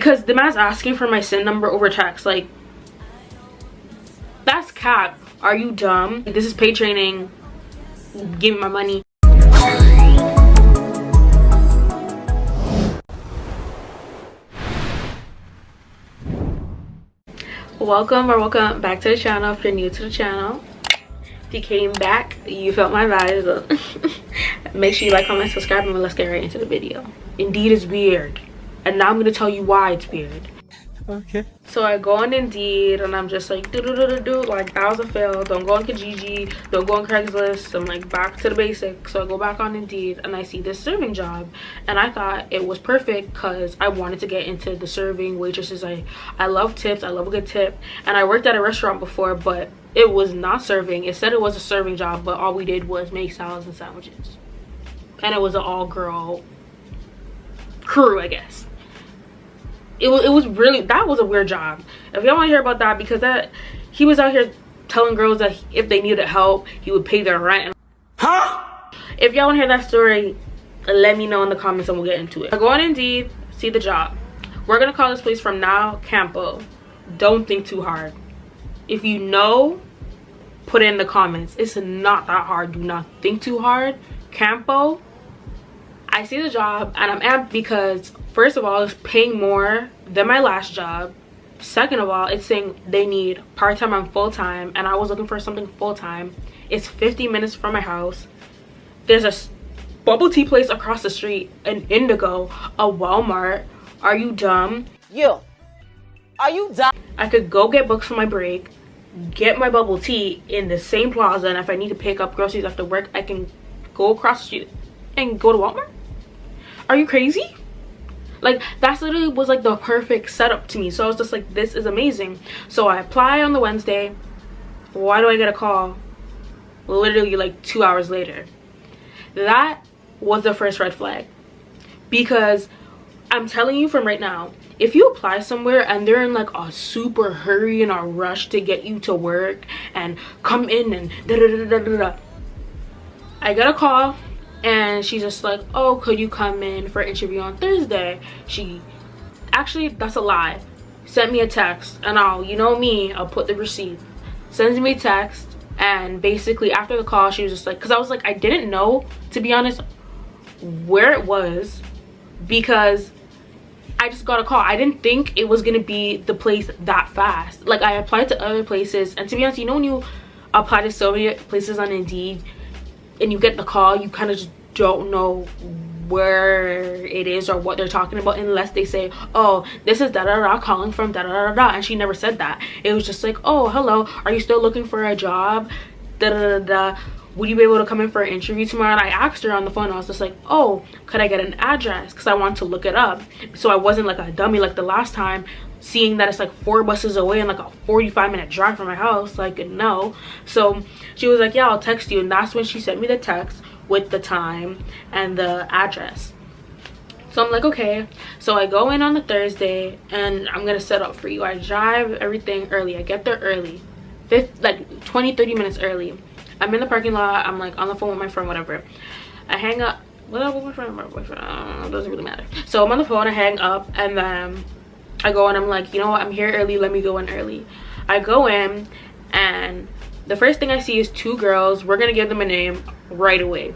Because the man's asking for my SIN number over text. Like, that's cap. Are you dumb? This is paid training. Give me my money. Welcome back to the channel. If you're new to the channel, if you came back, you felt my vibes. Make sure you like, comment, subscribe, and let's get right into the video. Indeed is weird, and now I'm gonna tell you why it's weird. Okay. So I go on Indeed and I'm just like like that was a fail. Don't go on Kijiji, don't go on Craigslist. I'm like back to the basics. So I go back on Indeed and I see this serving job, and I thought it was perfect because I wanted to get into the serving waitresses. I love tips. I love a good tip, and I worked at a restaurant before, but it was not serving. It said it was a serving job, but all we did was make salads and sandwiches, and it was an all-girl crew, I guess. It was really, that was a weird job. If y'all want to hear about that, because he was out here telling girls that if they needed help, he would pay their rent. Huh? If y'all want to hear that story, let me know in the comments and we'll get into it. I go on Indeed, see the job. We're gonna call this place from now Campo. Don't think too hard. If you know, put it in the comments. It's not that hard. Do not think too hard. Campo. I see the job and I'm amped because first of all, it's paying more than my last job. Second of all, it's saying they need part-time and full-time, and I was looking for something full-time. It's 50 minutes from my house. There's a bubble tea place across the street, an Indigo, a Walmart. Are you dumb? Yo, are you dumb? I could go get books for my break, get my bubble tea in the same plaza, and if I need to pick up groceries after work, I can go across the street and go to Walmart. Are you crazy? Like, that's literally was like the perfect setup to me. So I was just like, this is amazing. So I apply on the Wednesday. Why do I get a call literally like 2 hours later? That was the first red flag, because I'm telling you from right now, if you apply somewhere and they're in like a super hurry and a rush to get you to work and come in and da-da-da-da-da-da, I get a call and she's just like, oh, could you come in for an interview on Thursday? She actually, that's a lie, sent me a text, and you know me, I'll put the receipt. Sends me a text, and basically after the call she was just like, because I was like, I didn't know, to be honest, where it was, because I just got a call. I didn't think it was gonna be the place that fast. Like, I applied to other places, and to be honest, you know when you apply to so many places on Indeed and you get the call, you kind of just don't know where it is or what they're talking about unless they say, oh, this is da-da-da calling from da-da-da-da, and she never said that. It was just like, oh, hello, are you still looking for a job? Da-da-da-da. Would you be able to come in for an interview tomorrow? And I asked her on the phone, I was just like, oh, could I get an address? Because I want to look it up. So I wasn't like a dummy like the last time, seeing that it's like 4 buses away and like a 45-minute drive from my house. Like, no. So she was like, yeah, I'll text you. And that's when she sent me the text with the time and the address. So I'm like, okay. So I go in on the Thursday and I'm gonna set up for you. I drive everything early. I get there early, like 20-30 minutes early. I'm in the parking lot. I'm like on the phone with my friend, whatever. I hang up. Whatever, with my friend, my boyfriend, doesn't really matter. So I'm on the phone, I hang up, and then I go and I'm like, you know what, I'm here early, let me go in early. I go in and the first thing I see is 2 girls. We're gonna give them a name right away.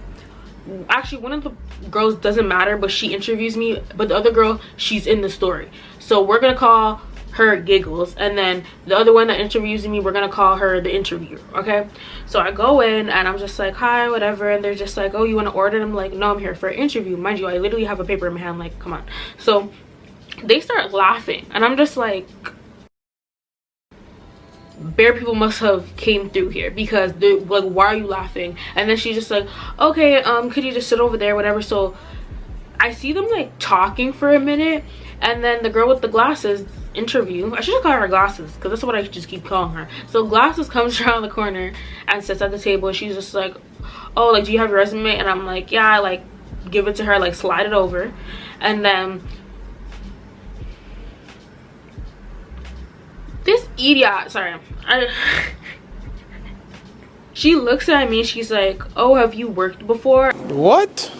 Actually, one of the girls doesn't matter, but she interviews me, but the other girl, she's in the story, so we're gonna call her Giggles, and then the other one that interviews me, we're gonna call her the interviewer. Okay, so I go in and I'm just like, hi, whatever, and they're just like, oh, you want to order? And I'm like, no, I'm here for an interview. Mind you, I literally have a paper in my hand, like, come on. So they start laughing and I'm just like, bare people must have came through here, because they're like, why are you laughing? And then she's just like, okay, could you just sit over there, whatever. So I see them like talking for a minute, and then the girl with the glasses interview, I should just call her glasses because that's what I just keep calling her. So glasses comes around the corner and sits at the table, and she's just like, oh, like, do you have your resume? And I'm like, yeah. I like give it to her, like slide it over, and then this idiot, sorry, she looks at me, she's like, oh, have you worked before? What?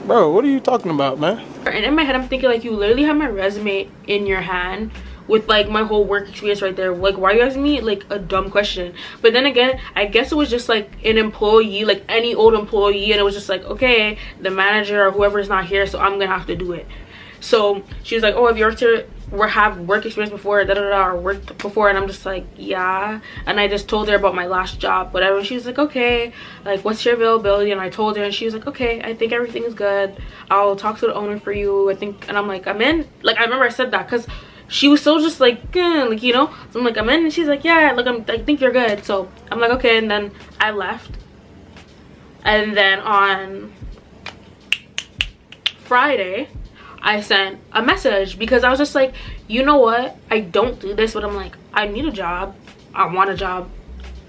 Bro, what are you talking about, man? And in my head I'm thinking like, you literally have my resume in your hand with like my whole work experience right there. Like, why are you asking me like a dumb question? But then again, I guess it was just like an employee, like any old employee, and it was just like, okay, the manager or whoever is not here, so I'm gonna have to do it. So she was like, oh, have you have work experience before, da da da, or worked before? And I'm just like, yeah. And I just told her about my last job, whatever. And she was like, okay, like, what's your availability? And I told her, and she was like, okay, I think everything is good, I'll talk to the owner for you, I think. And I'm like, I'm in. Like, I remember I said that because she was so just like, like, you know. So I'm like, I'm in. And she's like, yeah, look, I think you're good. So I'm like, okay. And then I left. And then on Friday, I sent a message because I was just like, you know what, I don't do this, but I'm like, I need a job, I want a job,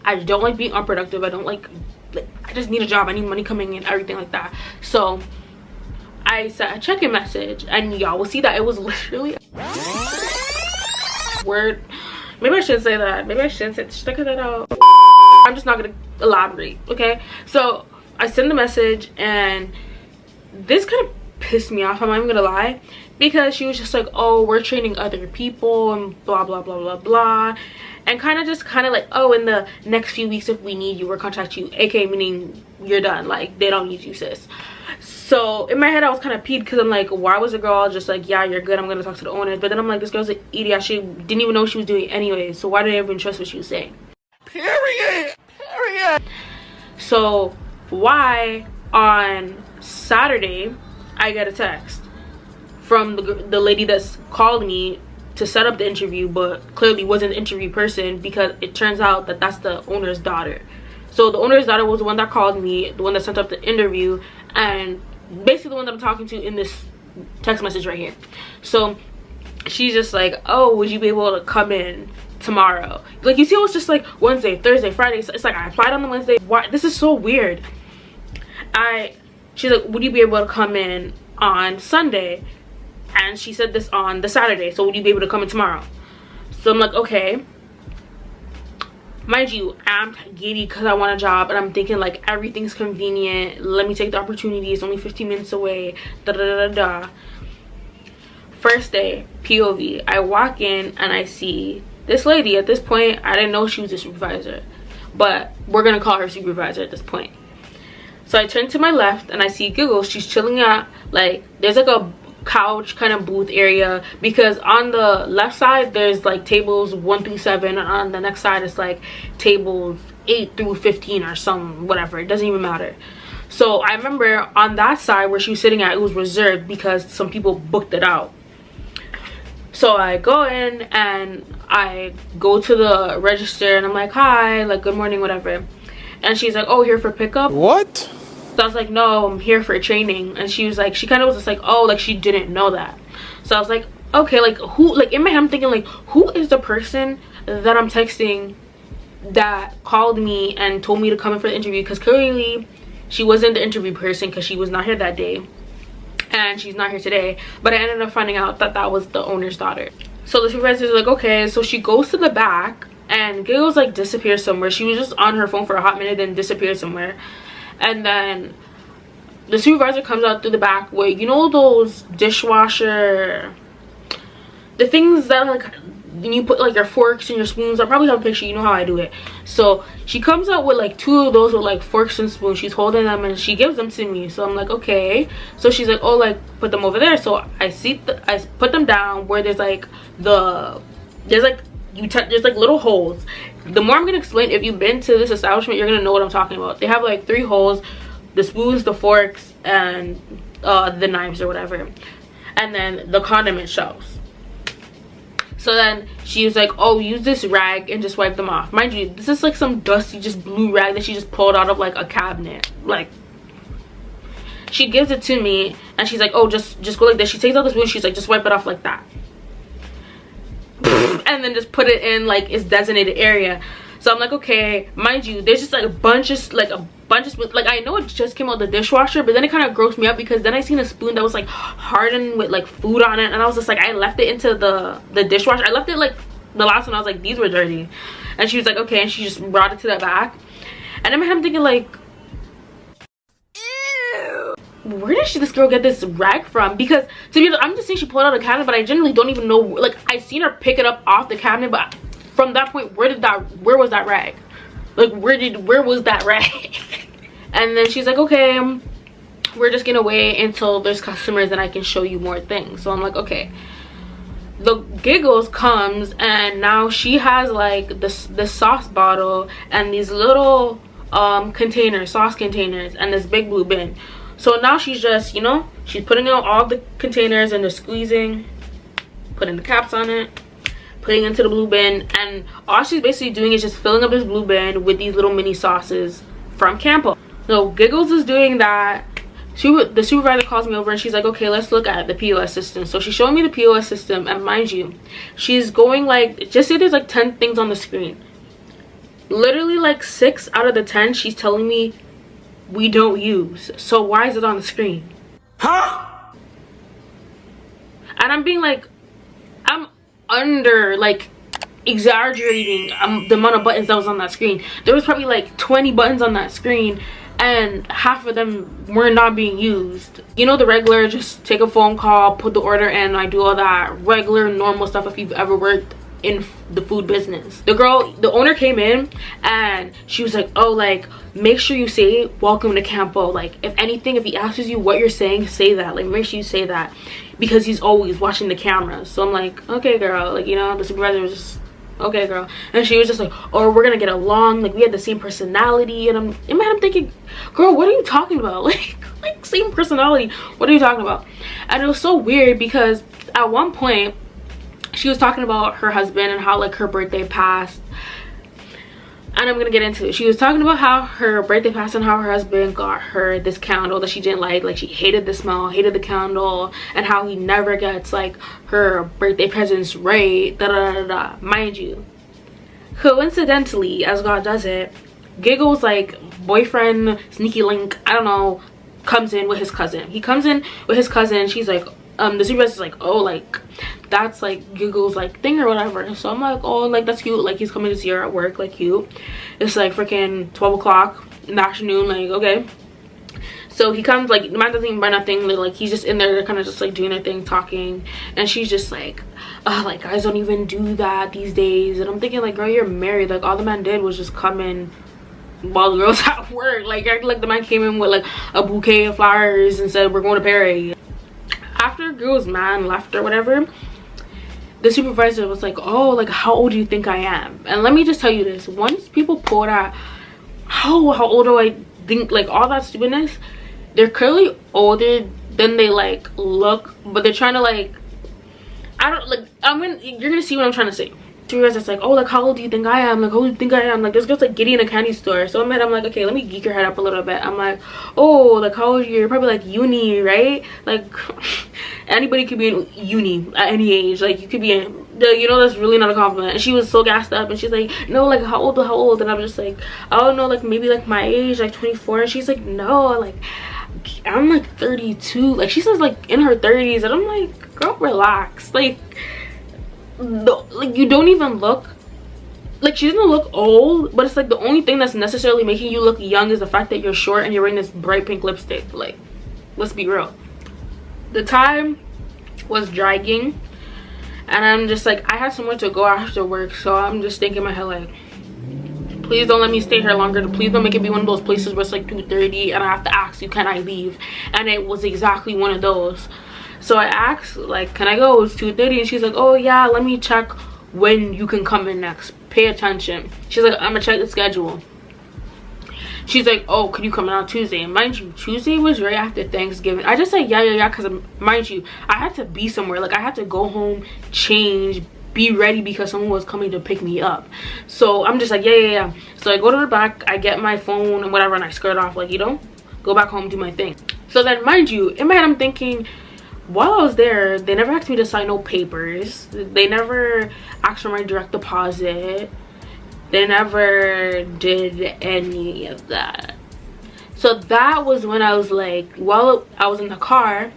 I don't like being unproductive, I don't like I just need a job, I need money coming in, everything like that. So I sent a check-in message, and y'all will see that it was literally word. Maybe I shouldn't say that, maybe I shouldn't say, should I cut that out? I'm just not gonna elaborate, okay? So I sent the message, and this kind of pissed me off, I'm not even gonna lie, because she was just like, oh, we're training other people and blah blah blah blah blah, and kind of like, oh, in the next few weeks if we need you, we'll contact you, aka meaning you're done, like they don't need you, sis. So in my head I was kind of peeved because I'm like, why was the girl just like, yeah, you're good, I'm gonna talk to the owner? But then I'm like, this girl's an idiot, she didn't even know what she was doing anyway, so why did I even trust what she was saying? Period. So why on Saturday I get a text from the lady that's called me to set up the interview, but clearly wasn't the interview person, because it turns out that that's the owner's daughter. So the owner's daughter was the one that called me, the one that sent up the interview, and basically the one that I'm talking to in this text message right here. So she's just like, oh, would you be able to come in tomorrow? Like, you see, it was just like Wednesday, Thursday, Friday. So it's like I applied on the Wednesday. Why? This is so weird. She's like, would you be able to come in on Sunday? And she said this on the Saturday, so would you be able to come in tomorrow? So I'm like, okay. Mind you, I'm giddy because I want a job, and I'm thinking like, everything's convenient, let me take the opportunity, it's only 15 minutes away, da da da da da. First day, POV, I walk in and I see this lady. At this point, I didn't know she was a supervisor, but we're gonna call her supervisor at this point. So I turn to my left and I see Giggles. She's chilling at, like, there's like a couch kind of booth area, because on the left side there's like tables 1 through 7, and on the next side it's like tables 8 through 15 or some whatever, it doesn't even matter. So I remember on that side where she was sitting at, it was reserved because some people booked it out. So I go in and I go to the register and I'm like, hi, like, good morning, whatever. And she's like, oh, here for pickup? What? So I was like, no, I'm here for training. And she was like, she kind of was just like, oh, like she didn't know that. So I was like, okay, like who, like in my head I'm thinking like, who is the person that I'm texting that called me and told me to come in for the interview? Because clearly she wasn't the interview person, because she was not here that day and she's not here today. But I ended up finding out that that was the owner's daughter. So the supervisor's like, okay. So she goes to the back and Giggles like disappears somewhere. She was just on her phone for a hot minute, then disappeared somewhere. And then the supervisor comes out through the back with, you know, those dishwasher, the things that like you put like your forks and your spoons. I probably have a picture, you know how I do it. So she comes out with like 2 of those with like forks and spoons. She's holding them and she gives them to me. So I'm like, okay. So she's like, oh, like put them over there. So I put them down where there's like there's like little holes. The more I'm gonna explain, if you've been to this establishment, you're gonna know what I'm talking about. They have like 3 holes: the spoons, the forks, and the knives or whatever, and then the condiment shelves. So then she was like, oh, use this rag and just wipe them off. Mind you, this is like some dusty just blue rag that she just pulled out of like a cabinet. Like, she gives it to me and she's like, oh, just go like this. She takes out the spoon, she's like, just wipe it off like that. And then just put it in like its designated area. So I'm like, okay. Mind you, there's just like a bunch of like I know it just came out the dishwasher, but then it kind of grossed me out because then I seen a spoon that was like hardened with like food on it, and I was just like, I left it into the dishwasher. I left it like the last one. I was like, these were dirty. And she was like, okay, and she just brought it to the back. And I'm thinking like, ew. where did this girl get this rag from? Because to be honest, I'm just saying she pulled out a cabinet, but I genuinely don't even know. Like, I seen her pick it up off the cabinet, but from that point, where was that rag? Like, where was that rag? And then she's like, okay, we're just gonna wait until there's customers and I can show you more things. So I'm like, okay. The Giggles comes, and now she has like this sauce bottle and these little containers, sauce containers, and this big blue bin. So now she's just, you know, she's putting out all the containers and they're squeezing, putting the caps on it, putting it into the blue bin, and all she's basically doing is just filling up this blue bin with these little mini sauces from Campo. So Giggles is doing that. The supervisor calls me over and she's like, okay, let's look at the POS system. So she's showing me the POS system, and mind you, she's going like, just say there's like 10 things on the screen. Literally like 6 out of the 10 she's telling me we don't use. So why is it on the screen? Huh? And I'm being like, I'm under like exaggerating the amount of buttons that was on that screen. There was probably like 20 buttons on that screen, and half of them were not being used. You know, the regular, just take a phone call, put the order in, I do all that regular normal stuff if you've ever worked in the food business. The owner came in and she was like, oh, like, make sure you say welcome to Campo. Like, if anything, if he asks you what you're saying, say that. Like, make sure you say that, because he's always watching the cameras. So I'm like, okay, girl. Like, you know, the supervisor was just, okay, girl. And she was just like, oh, we're gonna get along, like we had the same personality. And in my head I'm thinking, girl, what are you talking about? Like same personality, what are you talking about? And it was so weird because at one point she was talking about her husband and how like her birthday passed, and I'm gonna get into it. She was talking about how her birthday passed and how her husband got her this candle that she didn't like she hated the smell, hated the candle, and how he never gets like her birthday presents right, da da da da. Mind you, coincidentally, as God does it, Giggles like boyfriend sneaky link, I don't know, comes in with his cousin. He comes in with his cousin. She's like, the supervisor's like, oh, like that's like Giggles like thing or whatever. So I'm like, oh, like that's cute, like he's coming to see her at work, like cute. It's like freaking 12 o'clock in the afternoon, like okay. So he comes, like the man doesn't even buy nothing, like he's just in there, they're kind of just like doing their thing, talking, and she's just like, oh, like guys don't even do that these days. And I'm thinking like, girl, you're married, like all the man did was just come in while the girl's at work. Like the man came in with like a bouquet of flowers and said we're going to Perry. After girl's man left or whatever, the supervisor was like, oh, like how old do you think I am? And let me just tell you this, once people pull that how old do I think, like all that stupidness, they're clearly older than they like look, but they're trying to like, I don't like, you're gonna see what I'm trying to say. It's like, oh, like how old do you think I am? Like how old do you think I am? Like this girl's like giddy in a candy store. So I'm like, okay, let me geek her head up a little bit. I'm like, oh, like how old are you? You're probably like uni, right? Like anybody could be in uni at any age. Like you could be in, you know, that's really not a compliment. And she was so gassed up and she's like, no, like how old? And I'm just like, oh no, like maybe like my age, like 24. And she's like, no, like I'm like 32. Like she says like in her 30s. And I'm like, girl, relax. Like you don't even look like, she doesn't look old, but it's like the only thing that's necessarily making you look young is the fact that you're short and you're wearing this bright pink lipstick. Like, let's be real. The time was dragging and I'm just like, I had somewhere to go after work, so I'm just thinking in my head like, please don't let me stay here longer. Please don't make it be one of those places where it's like 2:30 and I have to ask you, can I leave? And it was exactly one of those. So I asked, like, can I go? It's 2:30. And she's like, oh yeah, let me check when you can come in next. Pay attention. She's like, I'm gonna check the schedule. She's like, oh, could you come in on Tuesday? And mind you, Tuesday was right after Thanksgiving. I just said yeah, because mind you, I had to be somewhere. Like I had to go home, change, be ready because someone was coming to pick me up. So I'm just like, yeah. So I go to the back, I get my phone and whatever, and I skirt off, like, you know, go back home, do my thing. So then mind you, in my head I'm thinking, while I was there, they never asked me to sign no papers. They never asked for my direct deposit. They never did any of that. So that was when I was like, while I was in the car,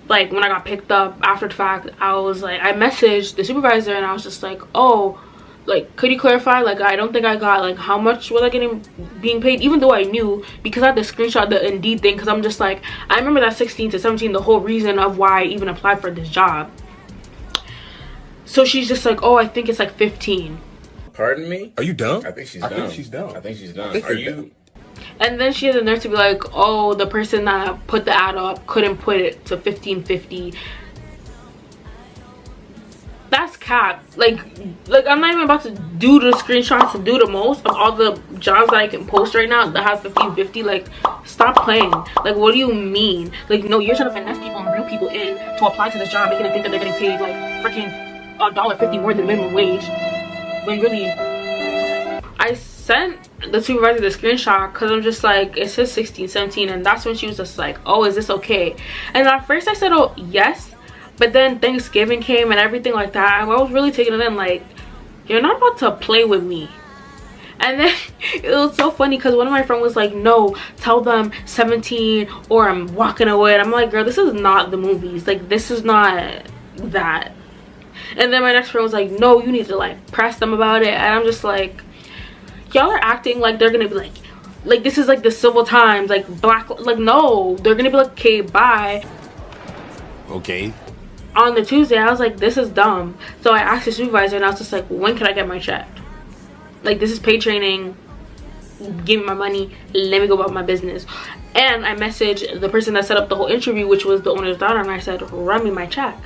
like when I got picked up after the fact, I was like, I messaged the supervisor and I was just like, oh, like, could you clarify? Like, I don't think I got, like, how much was I being paid? Even though I knew, because I had to screenshot the Indeed thing, because I'm just like, I remember that 16 to 17, the whole reason of why I even applied for this job. So she's just like, oh, I think it's like 15. Pardon me? Are you dumb? I think she's dumb. I think she's dumb. I think she's dumb. Are you? And then she has the nerve to be like, oh, the person that put the ad up couldn't put it to 15.50. That's cap. Like I'm not even about to do the screenshots to do the most of all the jobs that I can post right now that have 15.50. Like, stop playing. Like, what do you mean? Like, no, you're trying to finesse people and bring people in to apply to this job, making them think that they're getting paid like freaking $1.50 more than minimum wage, when really I sent the supervisor the screenshot because I'm just like, it says 16, 17, and that's when she was just like, oh, is this okay? And at first I said, oh, yes. But then Thanksgiving came and everything like that. I was really taking it in like, you're not about to play with me. And then it was so funny because one of my friends was like, no, tell them 17 or I'm walking away. And I'm like, girl, this is not the movies. Like, this is not that. And then my next friend was like, no, you need to like press them about it. And I'm just like, y'all are acting like they're gonna be like this is like the civil times, like black, like, no, they're gonna be like, okay, bye. Okay. On the Tuesday, I was like, this is dumb. So I asked the supervisor and I was just like, when can I get my check? Like, this is paid training. Give me my money. Let me go about my business. And I messaged the person that set up the whole interview, which was the owner's daughter, and I said, run me my check.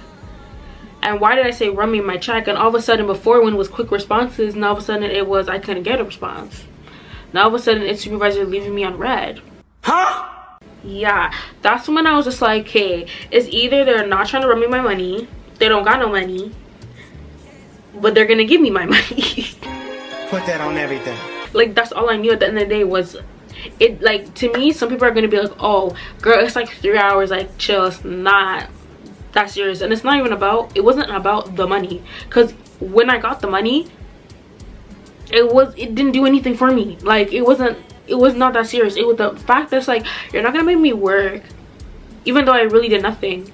And why did I say run me my check? And all of a sudden, before, when it was quick responses, and all of a sudden it was I couldn't get a response. Now all of a sudden it's supervisor leaving me on red. Huh? Yeah, that's when I was just like, hey, it's either they're not trying to run me my money, they don't got no money, but they're gonna give me my money. Put that on everything. Like, that's all I knew at the end of the day was it. Like, to me, some people are gonna be like, oh girl, it's like 3 hours, like, chill, it's not that serious. And it's not even about, it wasn't about the money, because when I got the money, it didn't do anything for me. Like, it was not that serious. It was the fact that it's like, you're not gonna make me work even though I really did nothing,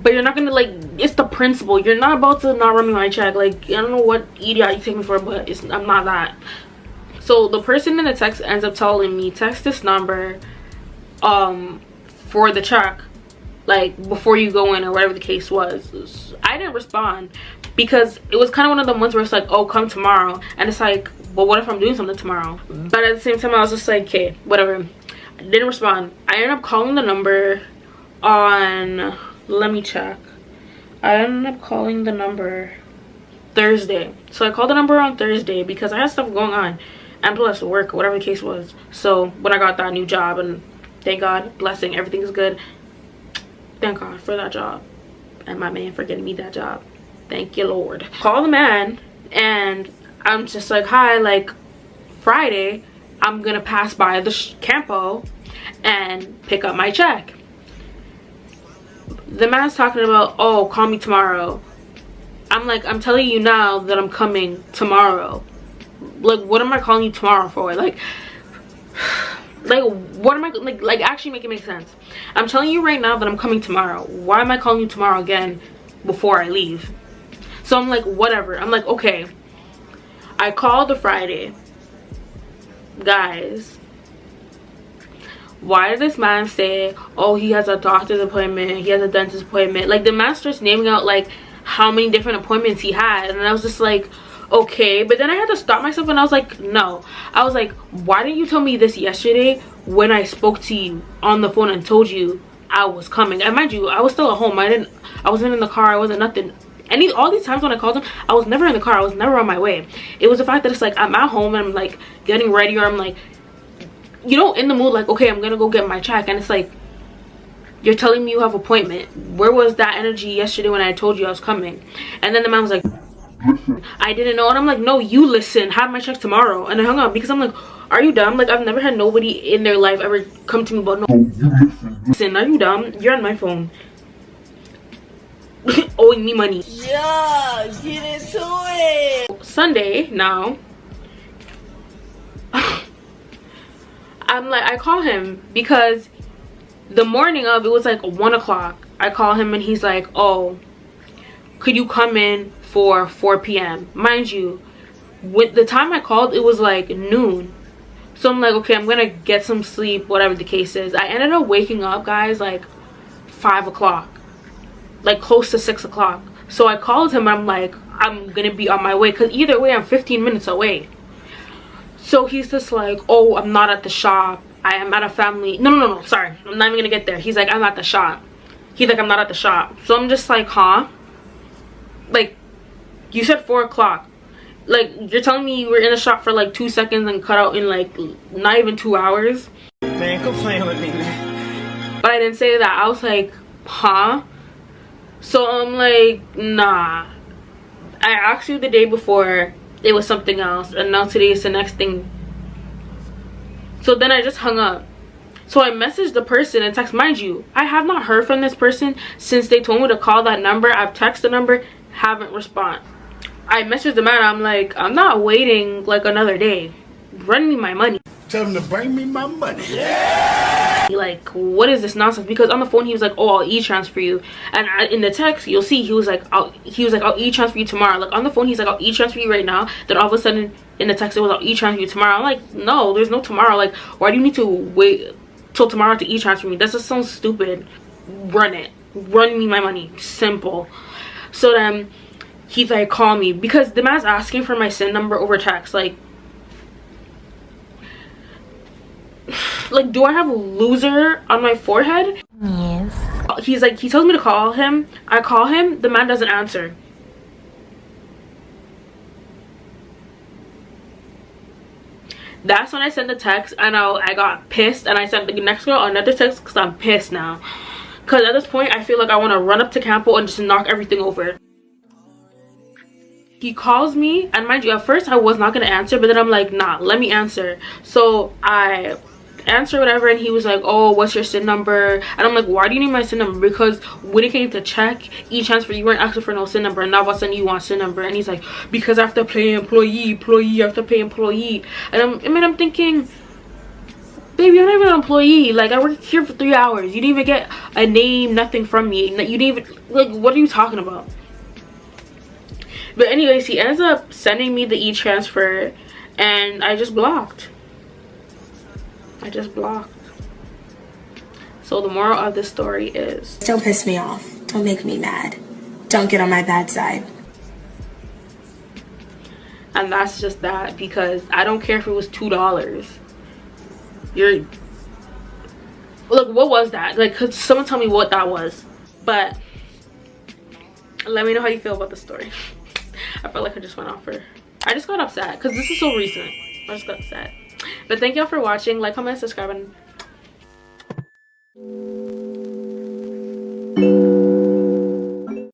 but you're not gonna, like, it's the principle. You're not about to not run me my check. Like, I don't know what idiot you take me for, but I'm not that. So the person in the text ends up telling me, text this number for the check, like, before you go in, or whatever the case was. I didn't respond because it was kind of one of the ones where it's like, oh, come tomorrow. And it's like, but what if I'm doing something tomorrow? But at the same time, I was just like, okay, whatever. I didn't respond. I ended up calling the number on, let me check. I ended up calling the number Thursday. So I called the number on Thursday because I had stuff going on and plus work, whatever the case was. So when I got that new job, and thank God, blessing, everything's good. Thank God for that job and my man for getting me that job. Thank you, Lord. Call the man and I'm just like, hi, like, Friday I'm gonna pass by the Campo and pick up my check. The man's talking about, oh, call me tomorrow. I'm like, I'm telling you now that I'm coming tomorrow. Like, what am I calling you tomorrow for? Like what am I, like actually make it make sense. I'm telling you right now that I'm coming tomorrow. Why am I calling you tomorrow again before I leave? So I'm like, whatever. I'm like, okay. I called the Friday. Guys, why did this man say, oh, he has a doctor's appointment, he has a dentist appointment? Like, the man starts naming out like how many different appointments he had, and I was just like, okay. But then I had to stop myself and I was like, no. I was like, why didn't you tell me this yesterday when I spoke to you on the phone and told you I was coming? And mind you, I was still at home. I wasn't in the car, I wasn't nothing. All these times when I called him, I was never in the car, I was never on my way. It was the fact that it's like, I'm at home and I'm like getting ready, or I'm like, you know, in the mood, like, okay, I'm gonna go get my check, and it's like, you're telling me you have an appointment. Where was that energy yesterday when I told you I was coming? And then the man was like, I didn't know. And I'm like, no, you listen, have my check tomorrow. And I hung up because I'm like, are you dumb? Like, I've never had nobody in their life ever come to me about, no, you listen, are you dumb? You're on my phone owing me money. Yeah, get into it. Sunday now, I'm like, I call him because the morning of, it was like 1 o'clock. I call him and he's like, oh, could you come in for 4 p.m? Mind you, with the time I called, it was like noon. So I'm like, okay, I'm gonna get some sleep, whatever the case is. I ended up waking up, guys, like 5 o'clock, like close to 6 o'clock. So I called him and I'm like, I'm gonna be on my way, because either way I'm 15 minutes away. So he's just like, oh, I'm not at the shop, I am at a family. No, sorry, I'm not even gonna get there. He's like, I'm at the shop. He's like, I'm not at the shop. So I'm just like, huh? Like, you said 4 o'clock. Like, you're telling me you were in the shop for like 2 seconds and cut out in like not even 2 hours? Man, quit playing with me, man. But I didn't say that. I was like, huh? So I'm like, nah. I asked you the day before, it was something else, and now today is the next thing. So then I just hung up. So I messaged the person and text, mind you, I have not heard from this person since they told me to call that number. I've texted the number, haven't responded. I messaged the man, I'm like, I'm not waiting like another day. Run me my money. Tell him to bring me my money. Yeah. Like, what is this nonsense? Because on the phone he was like, oh, I'll e-transfer you, and in the text you'll see he was like, I'll e-transfer you tomorrow. Like on the phone he's like, I'll e-transfer you right now. Then all of a sudden in the text it was, I'll e-transfer you tomorrow. I'm like, no, there's no tomorrow. Like, why do you need to wait till tomorrow to e-transfer me? That just sounds stupid. Run it. Run me my money. Simple. So then he's like, call me, because the man's asking for my SIN number over text. Like, do I have loser on my forehead? Yes. He's like, he tells me to call him. I call him, the man doesn't answer. That's when I sent the text, and I got pissed, and I sent the next girl another text because I'm pissed now. Because at this point I feel like I want to run up to Campo and just knock everything over. He calls me, and mind you, at first I was not gonna answer, but then I'm like, nah, let me answer. So I answer whatever, and he was like, oh, what's your SIN number? And I'm like, why do you need my SIN number? Because when it came to check e-transfer, you weren't asking for no SIN number, and now all of a sudden you want SIN number. And he's like, because I have to pay employee, I have to pay employee. And I'm thinking, baby, I'm not even an employee. Like, I worked here for 3 hours. You didn't even get a name, nothing from me. You didn't even, like, what are you talking about? But anyways, he ends up sending me the e-transfer, and I just blocked. So the moral of this story is, don't piss me off. Don't make me mad. Don't get on my bad side. and that's just that, because I don't care if it was $2. You're, look, what was that? Like, could someone tell me what that was? But let me know how you feel about the story. I felt like I just went off for, I just got upset because this is so recent. I just got upset. But thank y'all for watching. Like, comment, subscribe, and